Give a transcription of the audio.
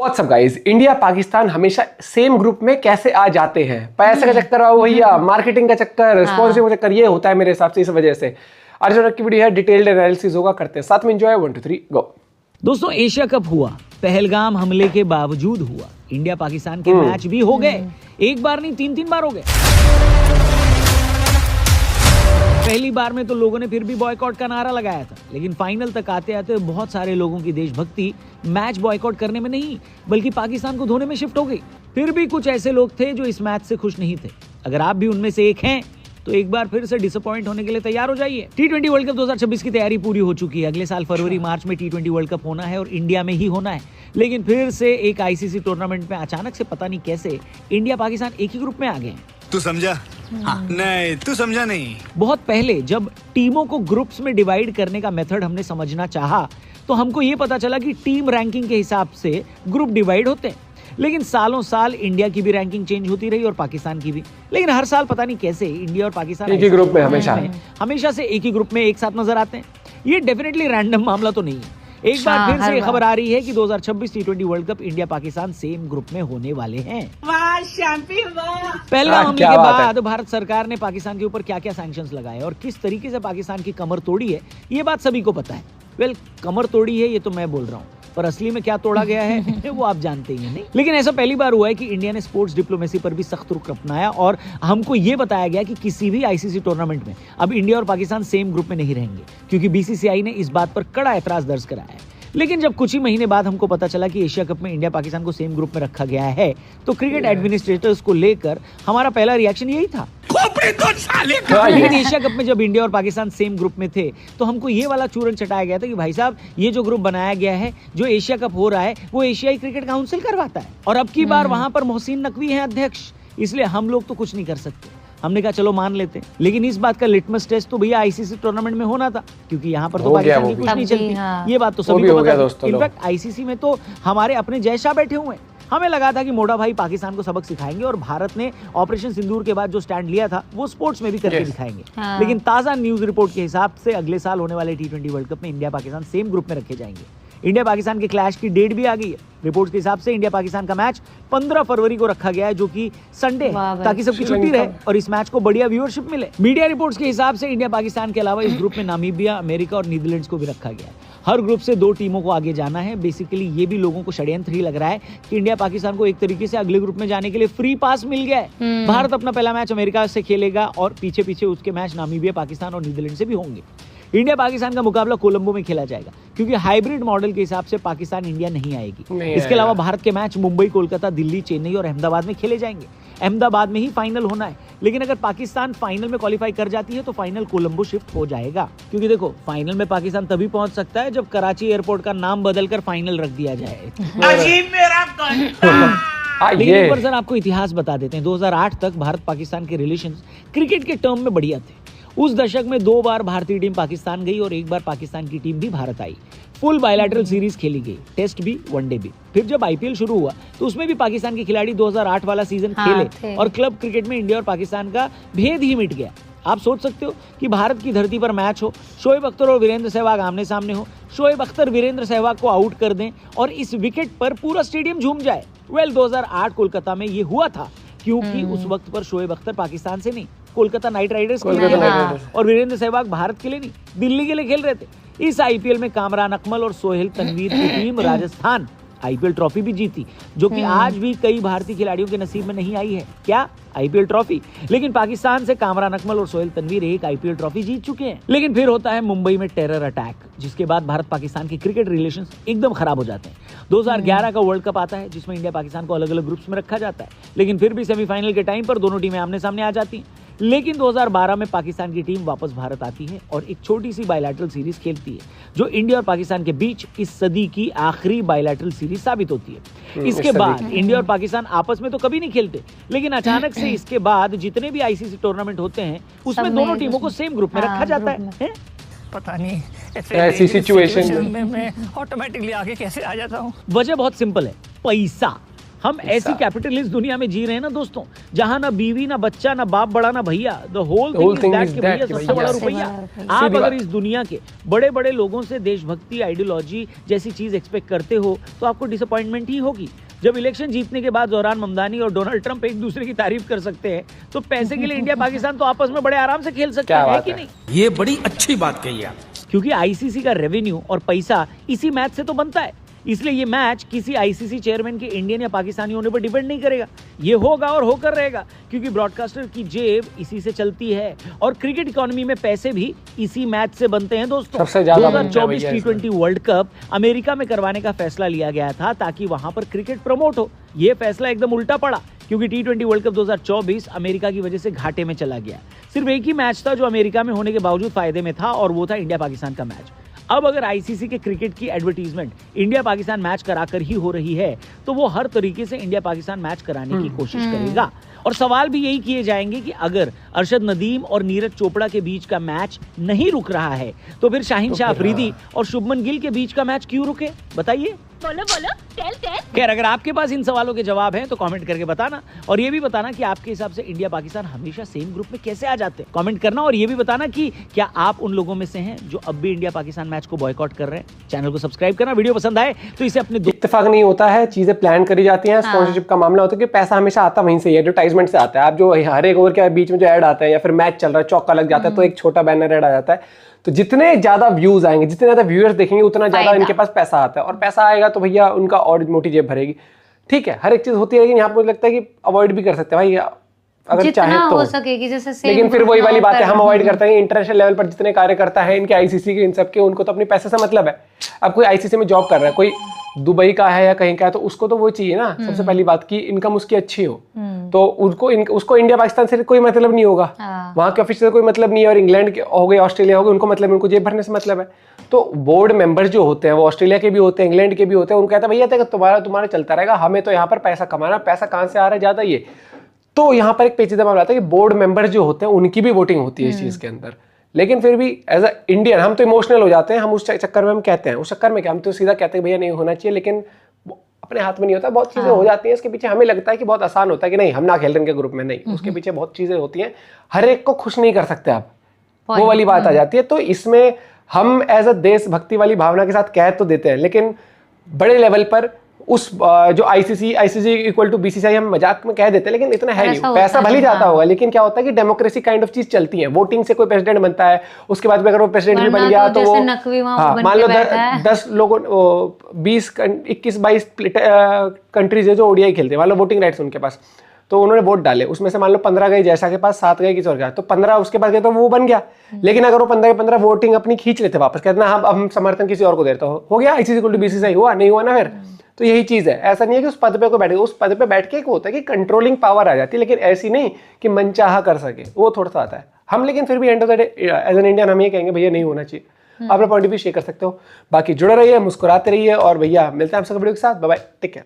WhatsApp guys, India Pakistan हमेशा same group में कैसे आ जाते हैं? पैसे का चक्कर आओ भैया, मार्केटिंग का चक्कर, स्पॉन्सरशिप का चक्कर, ये होता है मेरे हिसाब से इस वजह से। अर्जुन की वीडियो है, डिटेल्ड एनालिसिस होगा, करते हैं साथ में। एंजॉय 1 2 3 गो। दोस्तों, एशिया कप हुआ, पहलगाम हमले के बावजूद हुआ, इंडिया पाकिस्तान के मैच भी हो गए, एक बार नहीं 3-3 बार हो गए। पहली बार में तो लोगों ने फिर भी बॉयकॉट का नारा लगाया था, लेकिन फाइनल तक आते आते बहुत सारे लोगों की देशभक्ति मैच बॉयकॉट करने में नहीं बल्कि पाकिस्तान को धोने में शिफ्ट हो गई। फिर भी कुछ ऐसे लोग थे जो इस मैच से खुश नहीं थे। अगर आप भी उनमें से एक हैं तो एक बार फिर से डिसअपॉइंट होने के लिए तैयार हो जाइए। T20 वर्ल्ड कप 2026 की तैयारी पूरी हो चुकी है। अगले साल फरवरी मार्च में T20 वर्ल्ड कप होना है और इंडिया में ही होना है। लेकिन फिर से एक ICC टूर्नामेंट में अचानक से पता नहीं कैसे इंडिया पाकिस्तान एक ही ग्रुप में आ गए हैं। तू समझा? हाँ। नहीं, तू समझा नहीं। बहुत पहले जब टीमों को ग्रुप्स में डिवाइड करने का मेथड हमने समझना चाहा तो हमको ये पता चला कि टीम रैंकिंग के हिसाब से ग्रुप डिवाइड होते हैं। लेकिन सालों साल इंडिया की भी रैंकिंग चेंज होती रही और पाकिस्तान की भी। लेकिन हर साल पता नहीं कैसे इंडिया और पाकिस्तान एक ही ग्रुप में हमेशा से एक ही ग्रुप में एक साथ नजर आते हैं। ये डेफिनेटली रैंडम मामला तो नहीं है। एक बार फिर से खबर आ रही है कि 2026 T20 world cup India Pakistan same group में होने वाले हैं। पहले हमले के बाद भारत सरकार ने पाकिस्तान के ऊपर क्या क्या सैंक्शंस लगाए और किस तरीके से पाकिस्तान की कमर तोड़ी है, ये बात सभी को पता है। कमर तोड़ी है ये तो मैं बोल रहा हूँ, पर असली में क्या तोड़ा गया है वो आप जानते ही हैं। नहीं, लेकिन ऐसा पहली बार हुआ है कि इंडिया ने स्पोर्ट्स डिप्लोमेसी पर भी सख्त रुख अपनाया और हमको ये बताया गया कि किसी भी ICC टूर्नामेंट में अब इंडिया और पाकिस्तान सेम ग्रुप में नहीं रहेंगे, क्योंकि BCCI ने इस बात पर कड़ा ऐतराज दर्ज कराया है। लेकिन जब कुछ ही महीने बाद हमको पता चला कि एशिया कप में इंडिया पाकिस्तान को सेम ग्रुप में रखा गया है तो क्रिकेट एडमिनिस्ट्रेटर्स को लेकर हमारा पहला रिएक्शन यही था। लेकिन एशिया कप में जब इंडिया और पाकिस्तान सेम ग्रुप में थे तो हमको ये वाला चूरन चटाया गया था कि भाई साहब, ये जो ग्रुप बनाया गया है, जो एशिया कप हो रहा है, वो एशियाई क्रिकेट काउंसिल करवाता है और अब की बार वहां पर मोहसिन नकवी हैं अध्यक्ष, इसलिए हम लोग तो कुछ नहीं कर सकते। हमने कहा चलो मान लेते हैं, लेकिन इस बात का लिटमस टेस्ट तो भैया ICC टूर्नामेंट में होना था, क्योंकि यहाँ पर तो पाकिस्तान की कुछ नहीं चलती। ये बात तो सभी को पता है। इनफैक्ट ICC में तो हमारे अपने जय शाह बैठे हुए हैं। हमें लगा था कि मोटा भाई पाकिस्तान को सबक सिखाएंगे और भारत ने ऑपरेशन सिंदूर के बाद जो स्टैंड लिया था वो स्पोर्ट्स में भी करके दिखाएंगे। लेकिन ताजा न्यूज रिपोर्ट के हिसाब से अगले साल होने वाले T20 वर्ल्ड कप में इंडिया पाकिस्तान सेम ग्रुप में रखे जाएंगे। इंडिया पाकिस्तान के क्लैश की डेट भी आ गई है। रिपोर्ट्स के हिसाब से इंडिया पाकिस्तान का मैच 15 फरवरी को रखा गया है, जो कि संडे, ताकि सबकी छुट्टी रहे और इस मैच को बढ़िया व्यूअरशिप मिले। मीडिया रिपोर्ट्स के हिसाब से इंडिया पाकिस्तान के अलावा इस ग्रुप में नामीबिया, अमेरिका और नीदरलैंड्स को भी रखा गया है। हर ग्रुप से 2 टीमों को आगे जाना है। बेसिकली ये भी लोगों को षड्यंत्र ही लग रहा है कि इंडिया पाकिस्तान को एक तरीके से अगले ग्रुप में जाने के लिए फ्री पास मिल गया है। भारत अपना पहला मैच अमेरिका से खेलेगा और पीछे पीछे उसके मैच नामीबिया, पाकिस्तान और नीदरलैंड से भी होंगे। इंडिया पाकिस्तान का मुकाबला कोलंबो में खेला जाएगा, क्योंकि हाइब्रिड मॉडल के हिसाब से पाकिस्तान इंडिया नहीं आएगी। इसके अलावा भारत के मैच मुंबई, कोलकाता, दिल्ली, चेन्नई और अहमदाबाद में खेले जाएंगे। अहमदाबाद में ही फाइनल होना है, लेकिन अगर पाकिस्तान फाइनल में क्वालिफाई कर जाती है तो फाइनल कोलंबो शिफ्ट हो जाएगा। क्योंकि देखो, फाइनल में पाकिस्तान तभी पहुंच सकता है जब कराची एयरपोर्ट का नाम बदलकर फाइनल रख दिया जाए। लेकिन एक बार आपको इतिहास बता देते हैं। 2008 तक भारत पाकिस्तान के रिलेशंस क्रिकेट के टर्म में बढ़िया थे। उस दशक में 2 बार भारतीय टीम पाकिस्तान गई और 1 बार पाकिस्तान की टीम भी भारत आई। फुल बायलैटरल सीरीज खेली गई, टेस्ट भी, वनडे भी। फिर जब IPL शुरू हुआ तो उसमें भी पाकिस्तान के खिलाड़ी 2008 वाला सीजन खेले और क्लब क्रिकेट में इंडिया और पाकिस्तान का भेद ही मिट गया। आप सोच सकते हो कि भारत की धरती पर मैच हो, शोएब अख्तर और वीरेंद्र सहवाग आमने सामने हो, शोएब अख्तर वीरेंद्र सहवाग को आउट कर दें और इस विकेट पर पूरा स्टेडियम झूम जाए। 2008 कोलकाता में ये हुआ था, क्योंकि उस वक्त पर शोएब अख्तर पाकिस्तान से नहीं, कोलकाता नाइट राइडर्स के लिए और वीरेंद्र सहवाग भारत के लिए नहीं, दिल्ली के लिए खेल रहे थे। इस IPL में कामरान अकमल और सोहेल तनवीर की टीम राजस्थान IPL ट्रॉफी भी जीती, जो कि आज भी कई भारतीय खिलाड़ियों के नसीब में नहीं आई है। क्या? IPL trophy. लेकिन पाकिस्तान से कामरान अकमल और सोहेल तनवीर एक IPL ट्रॉफी जीत चुके हैं। लेकिन फिर होता है मुंबई में टेरर अटैक, जिसके बाद भारत पाकिस्तान के क्रिकेट रिलेशंस एकदम खराब हो जाते हैं। 2011 का वर्ल्ड कप आता है, जिसमें इंडिया पाकिस्तान को अलग अलग ग्रुप्स में रखा जाता है, लेकिन फिर भी सेमीफाइनल के टाइम पर दोनों टीमें आमने सामने आ जाती हैं। लेकिन 2012 में पाकिस्तान की टीम वापस भारत आती है और एक छोटी सी बायलैटरल सीरीज खेलती है, जो इंडिया और पाकिस्तान के बीच इस सदी की आखिरी बायलैटरल सीरीज साबित होती है। इसके बाद इंडिया और पाकिस्तान आपस में तो कभी नहीं खेलते, लेकिन अचानक से इसके बाद जितने भी ICC टूर्नामेंट होते हैं उसमें दोनों टीमों को सेम ग्रुप में रखा जाता है। पता नहीं ऐसी सिचुएशन में मैं ऑटोमेटिकली आगे कैसे आ जाता हूँ। वजह बहुत सिंपल है, पैसा। हम ऐसी कैपिटलिस्ट दुनिया में जी रहे हैं ना दोस्तों, जहां ना बीवी ना बच्चा ना बाप बड़ा ना भैया, the whole thing is that कि भैया सबसे बड़ा रुपया। आप अगर इस दुनिया के बड़े बड़े लोगों से देशभक्ति, आइडियोलॉजी जैसी चीज एक्सपेक्ट करते हो तो आपको डिसअपॉइंटमेंट ही होगी। जब इलेक्शन जीतने के बाद जोहरान ममदानी और डोनाल्ड ट्रंप एक दूसरे की तारीफ कर सकते हैं, तो पैसे के लिए इंडिया पाकिस्तान तो आपस में बड़े आराम से खेल सकते हैं, कि नहीं? ये बड़ी अच्छी बात कही आप। क्योंकि आईसीसी का रेवेन्यू और पैसा इसी मैच से तो बनता है, इसलिए ये मैच किसी आईसीसी चेयरमैन के इंडियन या पाकिस्तानी होने पर डिपेंड नहीं करेगा। ये होगा और होकर रहेगा, क्योंकि ब्रॉडकास्टर की जेब इसी से चलती है और क्रिकेट इकोनॉमी में पैसे भी इसी मैच से बनते हैं दोस्तों। 2024 T20 वर्ल्ड कप अमेरिका में करवाने का फैसला लिया गया था ताकि वहां पर क्रिकेट प्रमोट हो। ये फैसला एकदम उल्टा पड़ा, क्योंकि T20 वर्ल्ड कप 2024 अमेरिका की वजह से घाटे में चला गया। सिर्फ एक ही मैच था जो अमेरिका में होने के बावजूद फायदे में था, और वो था इंडिया पाकिस्तान का मैच। अब अगर आईसीसी के क्रिकेट की एडवर्टीजमेंट इंडिया पाकिस्तान मैच कराकर ही हो रही है, तो वो हर तरीके से इंडिया पाकिस्तान मैच कराने की कोशिश करेगा। और सवाल भी यही किए जाएंगे कि अगर अरशद नदीम और नीरज चोपड़ा के बीच का मैच नहीं रुक रहा है, तो फिर शाहीन शाह अफरीदी और शुभमन गिल के बीच का मैच क्यों रुके? बताइए। बोलो बोलो, टेल टेल। खैर, अगर आपके पास इन सवालों के जवाब हैं तो कमेंट करके बताना, और ये भी बताना कि आपके हिसाब से इंडिया पाकिस्तान हमेशा सेम ग्रुप में कैसे आ जाते हैं। कमेंट करना, और ये भी बताना कि क्या आप उन लोगों में से हैं जो अब भी इंडिया पाकिस्तान मैच को बॉयकॉट कर रहे हैं। चैनल को सब्सक्राइब करना, वीडियो पसंद आए तो इसे अपने इत्तेफाक नहीं होता है, चीजें प्लान करी जाती हैं। स्पॉन्सरशिप का मामला होता है कि पैसा हमेशा आता वहीं से, एडवर्टाइजमेंट से आता है। आप जो हर एक ओवर के बीच में जो ऐड आता है, या फिर मैच चल रहा है, चौका लग जाता है, तो एक छोटा बैनर ऐड आ जाता है। तो जितने ज्यादा व्यूज आएंगे, जितने ज्यादा व्यूअर्स देखेंगे, उतना ज्यादा इनके पास पैसा आता है, और पैसा आएगा तो भैया उनका और मोटी जेब भरेगी। ठीक है, हर एक चीज होती है, लेकिन यहाँ पर मुझे लगता है कि अवॉइड भी कर सकते हैं भाई, अगर चाहे तो हो सकेगी, जैसे लेकिन फिर वही वाली बात है, हम अवॉइड करते हैं। इंटरनेशनल लेवल पर जितने कार्यकर्ता हैं इनके आईसीसी के, इन सब के, उनको तो अपने पैसे से मतलब है। अब कोई आईसीसी में जॉब कर रहा है, कोई दुबई का है या कहीं का है, तो उसको तो वो चाहिए ना सबसे पहली बात की इनकम उसकी अच्छी हो। तो उसको इंडिया पाकिस्तान से कोई मतलब नहीं होगा, वहां के ऑफिस से कोई मतलब नहीं है। और इंग्लैंड के हो गए, ऑस्ट्रेलिया हो गए, उनको मतलब, उनको जेब भरने से मतलब है। तो बोर्ड मेंबर जो होते हैं वो ऑस्ट्रेलिया के भी होते हैं, इंग्लैंड के भी होते हैं। उनको कहता है भैया तुम्हारा चलता रहेगा, हमें तो यहाँ पर पैसा कमाना, पैसा कहाँ से आ रहा है ज्यादा ये। तो यहाँ पर एक पेचीदा मामला आता है कि बोर्ड मेंबर जो होते हैं उनकी भी वोटिंग होती है इस चीज के अंदर। लेकिन फिर भी एज अ इंडियन हम तो इमोशनल हो जाते हैं, हम उस चक्कर में हम कहते हैं, उस चक्कर में क्या, हम तो सीधा कहते हैं भैया नहीं होना चाहिए, लेकिन अपने हाथ में नहीं होता। बहुत चीजें हो जाती हैं इसके पीछे, हमें लगता है कि बहुत आसान होता है कि नहीं हम ना खेल रहे इनके ग्रुप में, नहीं, उसके पीछे बहुत चीजें होती हैं। हर एक को खुश नहीं कर सकते आप, वो वाली बात आ जाती है। तो इसमें हम एज अ देशभक्ति वाली भावना के साथ कह तो देते हैं, लेकिन बड़े लेवल पर उस जो आईसीसी इक्वल टू बीसीसीआई हम मजाक में कह देते हैं, लेकिन इतना है नहीं। पैसा भले जाता होगा, लेकिन क्या होता है कि डेमोक्रेसी काइंड ऑफ चीज चलती है। वोटिंग से कोई प्रेसिडेंट बनता है, उसके बाद अगर वो प्रेसिडेंट भी बन गया तो वो मान लो 10 लोगों 21-22 कंट्रीज है जो ओडीआई खेलते हैं, मान लो वोटिंग राइट्स उनके पास, तो उन्होंने वोट डाले, उसमें से मान लो 15 गए जैसा के पास, 7 गए किसी और के पास, तो 15 उसके पास गए तो वो बन गया। लेकिन अगर वो 15 के 15 वोटिंग अपनी खींच लेते वापस, कहते ना हम समर्थन किसी और को देते, हो गया आईसीसी इक्वल टू बीसीसीआई, हुआ नहीं हुआ ना। फिर तो यही चीज है, ऐसा नहीं है कि उस पद पे को बैठे, उस पद पे बैठ के एक होता है कि कंट्रोलिंग पावर आ जाती है, लेकिन ऐसी नहीं कि मनचाहा कर सके, वो थोड़ा सा आता है। हम लेकिन फिर भी end of the day as an Indian हम ये कहेंगे भैया नहीं होना चाहिए। अपना पॉइंट ऑफ व्यू शेयर कर सकते हो, बाकी जुड़े रहिए, मुस्कुराते रहिए, और भैया मिलते हैं आप सबको वीडियो के साथ। Bye bye, take care.